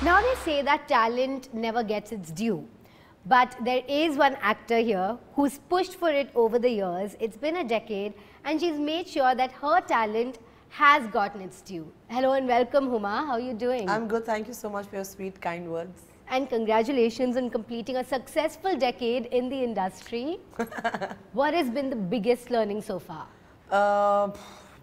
Now they say that talent never gets its due. But there is one actor here who's pushed for it over the years. It's been a decade and she's made sure that her talent has gotten its due. Hello and welcome, Huma. How are you doing? I'm good. Thank you so much for your sweet, kind words. And congratulations on completing a successful decade in the industry. What has been the biggest learning so far?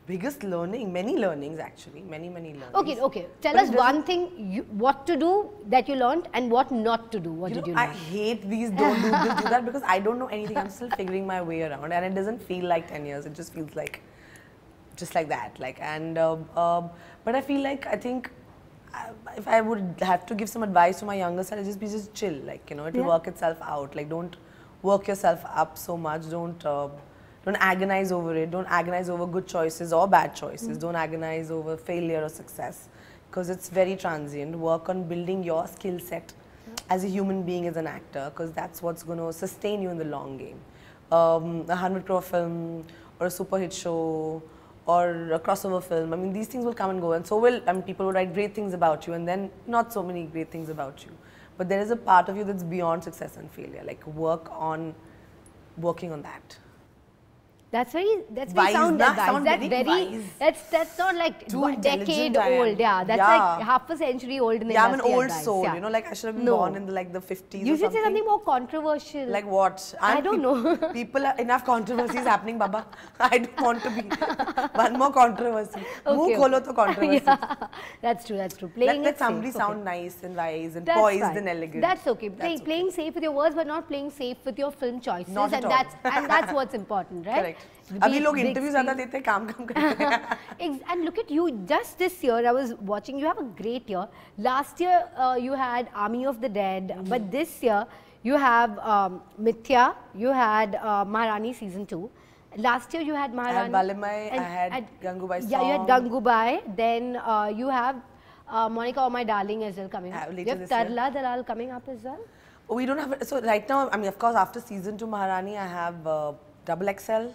Biggest learning? Many learnings actually. Many learnings. Okay. Tell us one thing, what to do that you learned and what not to do. What did you learn? I hate these don't do this, do that because I don't know anything. I'm still figuring my way around and it doesn't feel like 10 years. It just feels like, just like that. But I feel like, I think if I would have to give some advice to my younger self, just chill. Like, you know, it will work itself out. Like, don't work yourself up so much. Don't agonize over it. Don't agonize over good choices or bad choices. Don't agonize over failure or success because it's very transient. Work on building your skill set as a human being, as an actor, because that's what's going to sustain you in the long game. A 100 crore film or a super hit show or a crossover film, I mean, these things will come and go, and so will, I mean, people will write great things about you and then not so many great things about you. But there is a part of you that's beyond success and failure. Like, working on that. That's very sound advice. That's not like a decade old. Yeah, that's like half a century old in the industry. I'm an old advice. soul, you know, like I should have been born in the 50s. You should say something more controversial. Like what? I don't know. People are enough controversies happening, Baba. I don't want to be one more controversy. Muh kholo to controversy. Yeah, that's true. Let somebody sound nice and wise and poised and elegant. That's okay. Playing safe with your words, but not playing safe with your film choices. Not at all. And that's what's important, right? Correct. Abhi log interviews zyada dete hain, kaam karte hain. And look at you, just this year, I was watching, you have a great year. Last year, you had Army of the Dead, but this year, you have Mithya, you had Maharani season 2. Last year, you had Maharani. I had Valimai, I had Gangubai song. Yeah, you had Gangubai. Then you have Monica, Oh My Darling as well coming up. You have Tarla Dalal coming up as well. Oh, we don't have, so right now, I mean, of course, after season 2 Maharani, I have Double XL.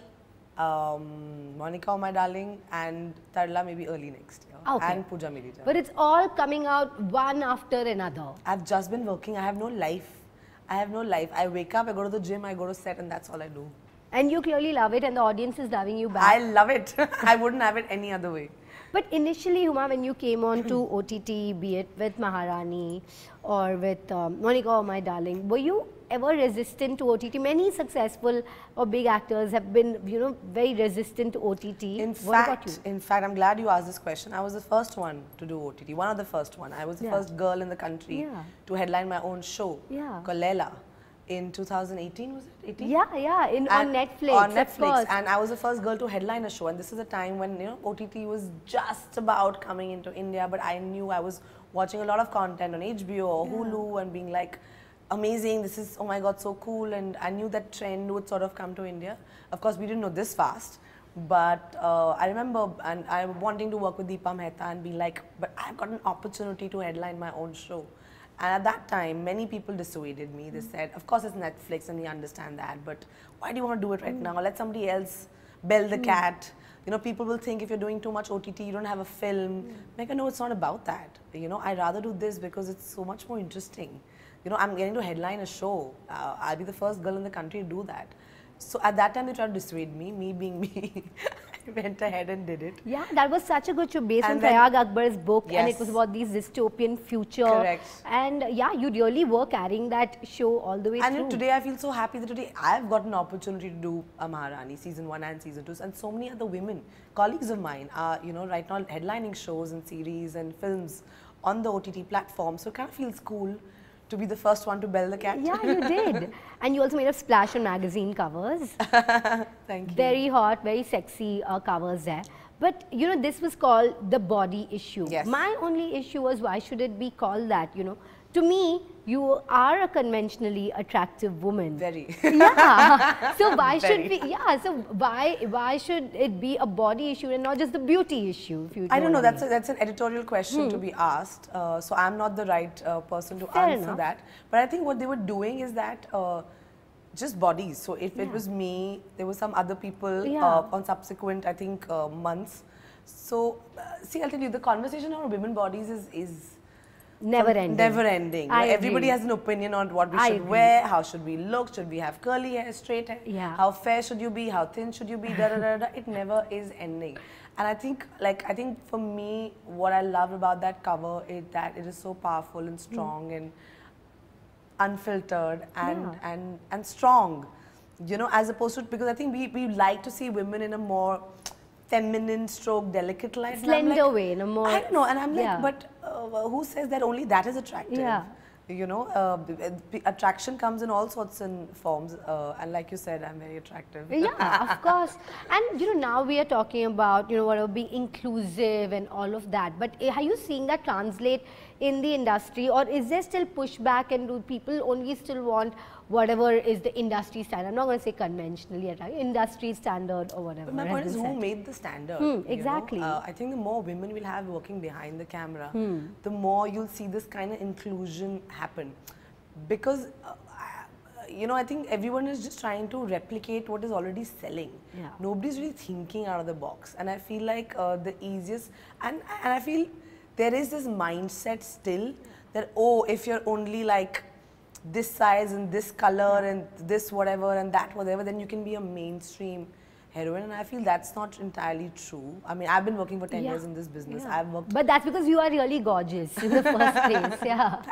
Monica, Oh My Darling, and Tarla maybe early next year. Okay. And Puja Meri Jaan. But it's all coming out one after another. I've just been working. I have no life. I wake up, I go to the gym, I go to set, and that's all I do. And you clearly love it, and the audience is loving you back. I love it. I wouldn't have it any other way. But initially, Huma, when you came on to OTT, be it with Maharani or with Monica, Oh My Darling, were you ever resistant to OTT? Many successful or big actors have been, you know, very resistant to OTT. In fact, I'm glad you asked this question. I was the first one to do OTT, one of the first one. I was the first girl in the country to headline my own show called Leila in 2018, was it? 18? Yeah, on Netflix. On Netflix, and I was the first girl to headline a show, and this is a time when, you know, OTT was just about coming into India, but I knew I was watching a lot of content on HBO or Hulu and being like, amazing, this is, oh my god, so cool, and I knew that trend would sort of come to India. Of course, we didn't know this fast, but I remember and I wanting to work with Deepa Mehta and being like, but I've got an opportunity to headline my own show. And at that time, many people dissuaded me. They said, of course it's Netflix and we understand that, but why do you want to do it right now? Let somebody else bell the cat. You know, people will think if you're doing too much OTT, you don't have a film. Like, no, it's not about that. You know, I'd rather do this because it's so much more interesting. You know, I'm getting to headline a show. I'll be the first girl in the country to do that. So at that time, they tried to dissuade me being me. I went ahead and did it. Yeah, that was such a good show based on Prayag Akbar's book, and it was about these dystopian future. Correct. And yeah, you really were carrying that show all the way through. And today I feel so happy that today I've got an opportunity to do a Maharani season 1 and season 2, and so many other women, colleagues of mine, are, you know, right now headlining shows and series and films on the OTT platform. So it kind of feels cool to be the first one to bell the cat. Yeah, you did. And you also made a splash on magazine covers. Thank you. Very hot, very sexy covers there. But, you know, this was called the body issue. Yes. My only issue was, why should it be called that, you know? To me, you are a conventionally attractive woman. Very. Yeah. So why should we? Yeah. So why should it be a body issue and not just the beauty issue? If you I don't know. That's an editorial question to be asked. So I'm not the right person to answer that. But I think what they were doing is that just bodies. So if it was me, there were some other people on subsequent, I think, months. So see, I'll tell you, the conversation on women bodies is never ending. Never ending. Everybody has an opinion on what we should wear, how should we look, should we have curly hair, straight hair, how fair should you be, how thin should you be, da da da da. It never is ending. And I think, for me, what I love about that cover is that it is so powerful and strong and unfiltered and strong, you know, as opposed to, because I think we like to see women in a more feminine stroke, delicate light. Slender way, in a more... I don't know, and I'm like, but who says that only that is attractive? Yeah. You know, attraction comes in all sorts and forms, and like you said, I'm very attractive. Yeah, of course. And you know, now we are talking about, you know, whatever, being inclusive and all of that. But are you seeing that translate in the industry, or is there still pushback, and do people only still want whatever is the industry standard? I'm not going to say conventional yet, right? Industry standard or whatever. But my point is, who made the standard? Exactly. You know? I think the more women will have working behind the camera, the more you'll see this kind of inclusion happen. Because, you know, I think everyone is just trying to replicate what is already selling. Yeah. Nobody's really thinking out of the box. And I feel like the easiest, and I feel there is this mindset still that, oh, if you're only like this size and this color and this whatever and that whatever, then you can be a mainstream heroine. And I feel that's not entirely true. I mean, I've been working for 10 years in this business. I've worked... But that's because you are really gorgeous in the first place.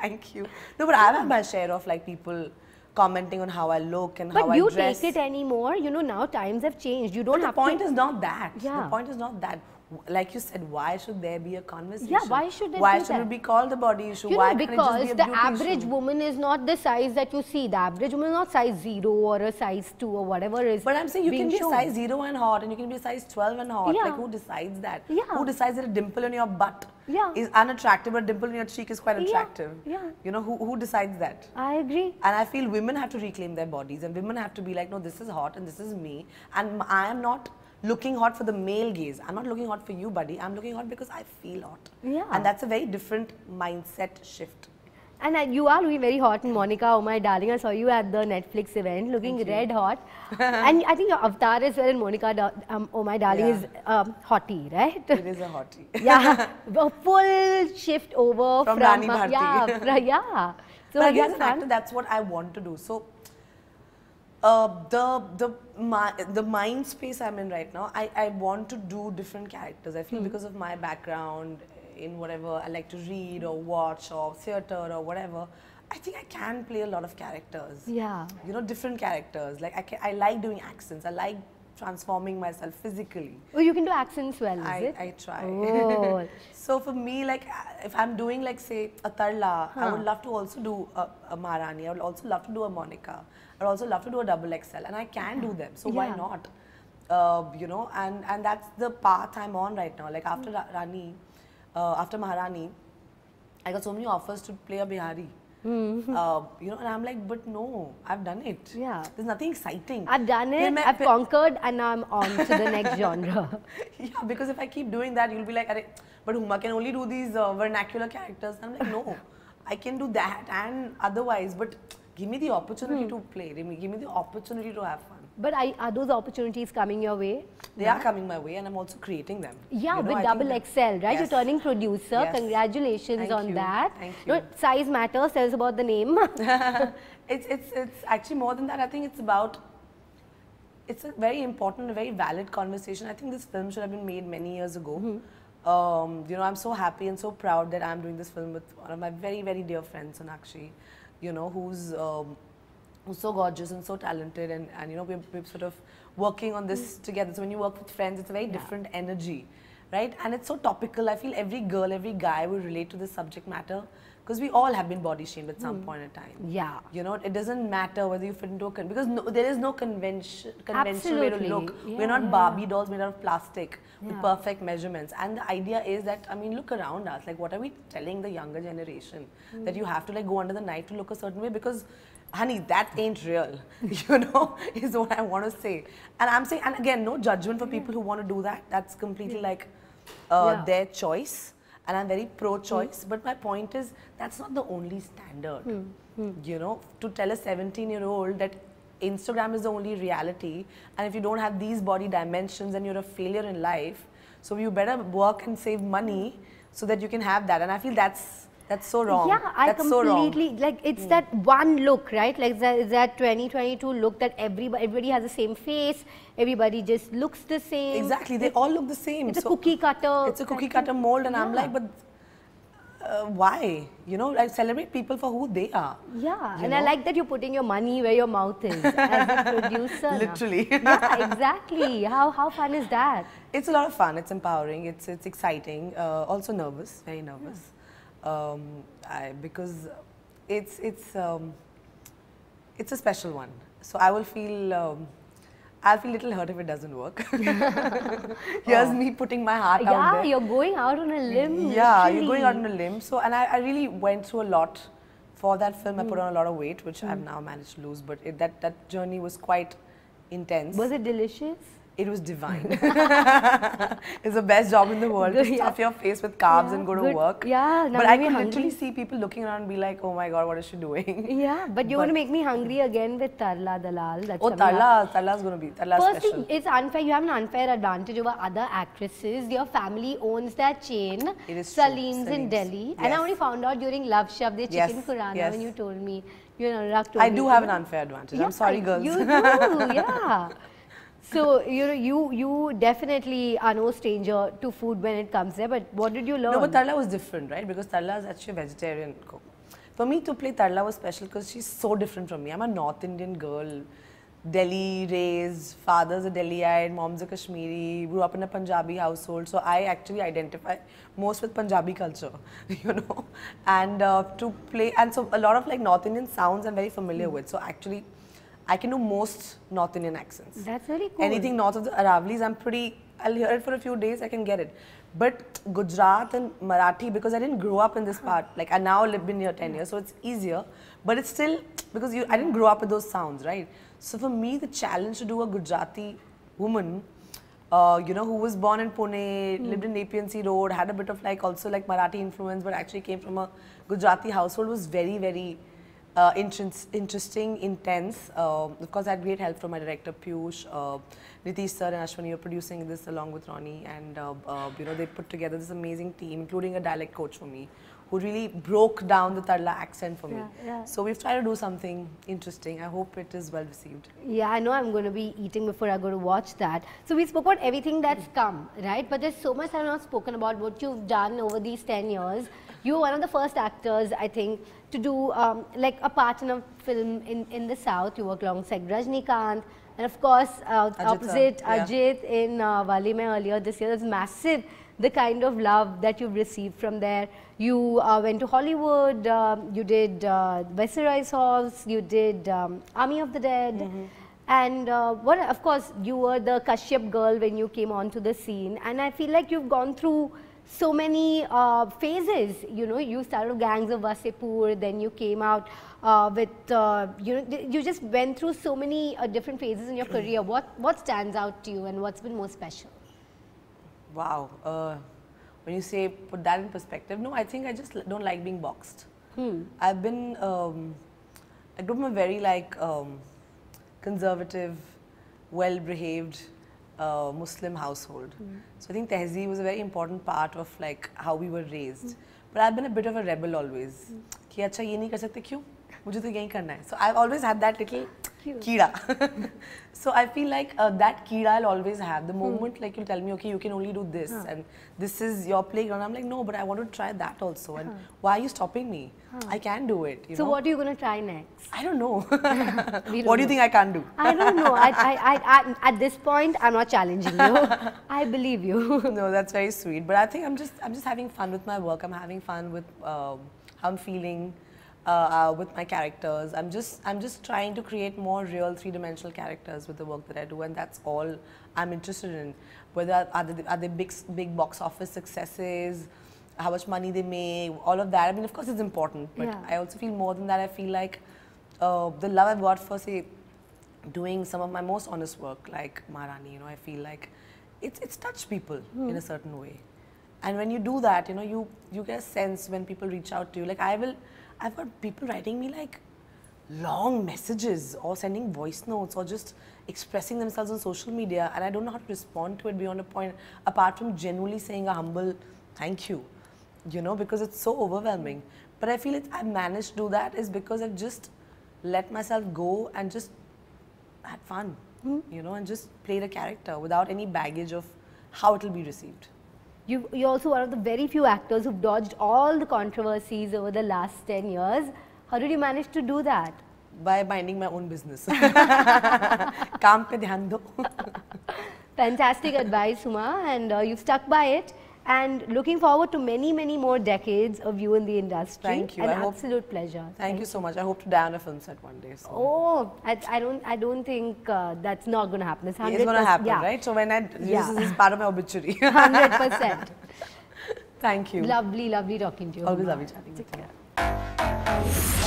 Thank you. No, but I've had my share of like people commenting on how I look and how I dress. But you take it anymore. You know, now times have changed. You don't have to... The point is not that. The point is not that. Like you said, why should there be a conversation? Yeah, why should it Why should it be called the body issue? You why know, can't it just be a because the beauty average issue? woman is not the size that you see. The average woman is not size 0 or a size 2 or whatever is. But I'm saying you can be a size 0 and hot, and you can be a size 12 and hot. Like, who decides that? Who decides that a dimple in your butt is unattractive, but a dimple in your cheek is quite attractive? You know, who decides that? I agree. And I feel women have to reclaim their bodies, and women have to be like, no, this is hot and this is me. And I am not looking hot for the male gaze. I'm not looking hot for you, buddy. I'm looking hot because I feel hot. And that's a very different mindset shift. And you are looking very hot in Monica, oh my darling. I saw you at the Netflix event looking red hot. And I think your avatar as well in Monica, oh my darling, is hottie, right? It is a hottie. A full shift over from Rani Bharti. So but as an actor, that's what I want to do. So the mind space I'm in right now, I want to do different characters. I feel because of my background in whatever I like to read or watch or theatre or whatever, I think I can play a lot of characters. You know, different characters. Like I like doing accents. I like transforming myself physically. Oh, you can do accents well, is it? I try. Oh. So for me, like, if I'm doing, like, say, a Tarla, I would love to also do a Maharani. I would also love to do a Monica. I would also love to do a XXL, and I can do them. So why not? You know, and that's the path I'm on right now. Like, after after Maharani, I got so many offers to play a Bihari. You know, and I'm like, but no, I've done it. There's nothing exciting. I've done it, I've conquered, and now I'm on to the next genre. Because if I keep doing that, you'll be like, but Huma can only do these vernacular characters. And I'm like, no, I can do that and otherwise, but give me the opportunity to play. Give me the opportunity to have fun. But are those opportunities coming your way? They are coming my way, and I'm also creating them. Yeah, you know, with XXL, right? You're turning producer. Congratulations on that. Thank you. Size matters. Tell us about the name. It's actually more than that. I think it's about. It's a very important, a very valid conversation. I think this film should have been made many years ago. You know, I'm so happy and so proud that I'm doing this film with one of my very, very dear friends, Sonakshi. You know, who's so gorgeous and so talented, and you know, we're sort of working on this together. So when you work with friends, it's a very different energy, right? And it's so topical. I feel every girl, every guy will relate to this subject matter, because we all have been body shamed at some point in time. You know, it doesn't matter whether you fit into a because there is no conventional way to look. We're not Barbie dolls made out of plastic with perfect measurements. And the idea is that, I mean, look around us. Like, what are we telling the younger generation? That you have to like go under the knife to look a certain way? Because honey, that ain't real, you know, is what I want to say. And I'm saying, and again, no judgment for people who want to do that. That's completely like their choice. And I'm very pro-choice. But my point is, that's not the only standard. You know, to tell a 17-year-old that Instagram is the only reality, and if you don't have these body dimensions, then you're a failure in life. So you better work and save money so that you can have that. And I feel that's so wrong. Yeah, I that's completely, like, it's that one look, right? Like that 2022 look that everybody has the same face, everybody just looks the same. Exactly, they all look the same. It's a cookie cutter. It's a cookie cutter mold, and I'm like, but why? You know, I celebrate people for who they are. Yeah, and I like that you're putting your money where your mouth is as a producer. Literally. Yeah, exactly. How fun is that? It's a lot of fun. It's empowering. It's exciting. Also nervous, very nervous, because it's a special one. So I will feel. I'll feel a little hurt if it doesn't work. Here's me putting my heart out there. Yeah, you're going out on a limb. Yeah, literally. you're going out on a limb. So, and I really went through a lot for that film. I put on a lot of weight, which I've now managed to lose. But that journey was quite intense. Was it delicious? It was divine. It's the best job in the world to stuff your face with carbs and go to work. Yeah, but I could literally see people looking around and be like, oh my god, what is she doing? Yeah, but you're going to make me hungry again with Tarla Dalal. That's Tarla's going to be Firstly, special. it's unfair. You have an unfair advantage over other actresses. Your family owns that chain. It is Salim's in Delhi. Yes. And I only found out during Love Shab, they chicken Khurana when you told me. You know, I do have an unfair advantage. I'm sorry, girls. You do, yeah. So, you definitely are no stranger to food when it comes there, but what did you learn? No, but Tarla was different, right? Because Tarla is actually a vegetarian cook. For me to play Tarla was special because she's so different from me. I'm a North Indian girl, Delhi raised, father's a Delhiite, mom's a Kashmiri, grew up in a Punjabi household. So I actually identify most with Punjabi culture, you know. And to play, and so a lot of like North Indian sounds I'm very familiar with. So actually, I can do most North Indian accents. That's very cool. Anything north of the Aravali's, I'll hear it for a few days, I can get it. But Gujarat and Marathi, because I didn't grow up in this part, like I now live in here 10 years, so it's easier. But it's still, because I didn't grow up with those sounds, right? So for me, the challenge to do a Gujarati woman, you know, who was born in Pune, lived in APNC Road, had a bit of like also like Marathi influence, but actually came from a Gujarati household, was very, very interesting, intense. Of course, I had great help from my director Piyush, Nitish sir and Ashwani were producing this along with Ronnie, and you know, they put together this amazing team, including a dialect coach for me, who really broke down the Tarla accent for me. So we've tried to do something interesting. I hope it is well received. Yeah, I know I'm going to be eating before I go to watch that. So we spoke about everything that's come, right? But there's so much I've not spoken about what you've done over these 10 years. You were one of the first actors, I think, to do like a part in a film in the South. You worked alongside Rajnikant, and of course opposite Ajit in Valimai earlier this year. It's massive, the kind of love that you've received from there. You went to Hollywood, you did Viceroy's Horse, you did Army of the Dead. And of course, you were the Kashyap girl when you came onto the scene. And I feel like you've gone through so many phases. You know, you started with Gangs of Wasseypur, then you came out with, you know, you just went through so many different phases in your career. What stands out to you and what's been most special? Wow. When you say put that in perspective, no, I think I just don't like being boxed. I've been, I grew up in a very like conservative, well-behaved Muslim household. So I think tehzeeb was a very important part of like how we were raised. But I've been a bit of a rebel always. कि अच्छा ये नहीं कर सकते क्यों? मुझे तो यही करना है. So I've always had that little keeda. So I feel like that keeda I'll always have. The moment like you'll tell me, okay, you can only do this and this is your playground. I'm like, no, but I want to try that also. And why are you stopping me? I can do it. You know? What are you going to try next? I don't know. What do you think I can't do? I don't know. At this point, I'm not challenging you. I believe you. No, that's very sweet. But I think I'm just having fun with my work. I'm having fun with how I'm feeling. With my characters, I'm just trying to create more real three-dimensional characters with the work that I do, and that's all I'm interested in. Whether are they big box office successes, how much money they make, all of that. I mean, of course, it's important, but I also feel more than that. I feel like the love I've got for say doing some of my most honest work, like Maharani. You know, I feel like it's touched people in a certain way, and when you do that, you know, you get a sense when people reach out to you. Like I've got people writing me like, long messages or sending voice notes or just expressing themselves on social media, and I don't know how to respond to it beyond a point, apart from genuinely saying a humble thank you, you know, because it's so overwhelming. But I feel I managed to do that is because I've just let myself go and just had fun, you know, and just played a character without any baggage of how it will be received. You're also one of the very few actors who've dodged all the controversies over the last 10 years. How did you manage to do that? By minding my own business. Kaam pe dhyan do. Fantastic advice, Huma, and you've stuck by it. And looking forward to many, many more decades of you in the industry. Thank you. An absolute pleasure. Thank you so much. I hope to die on a film set one day. So. Oh, I don't think that's not going to happen. It's going to happen, right? So when this is part of my obituary. 100%. Thank you. Lovely, lovely talking to you. Always lovely chatting with you.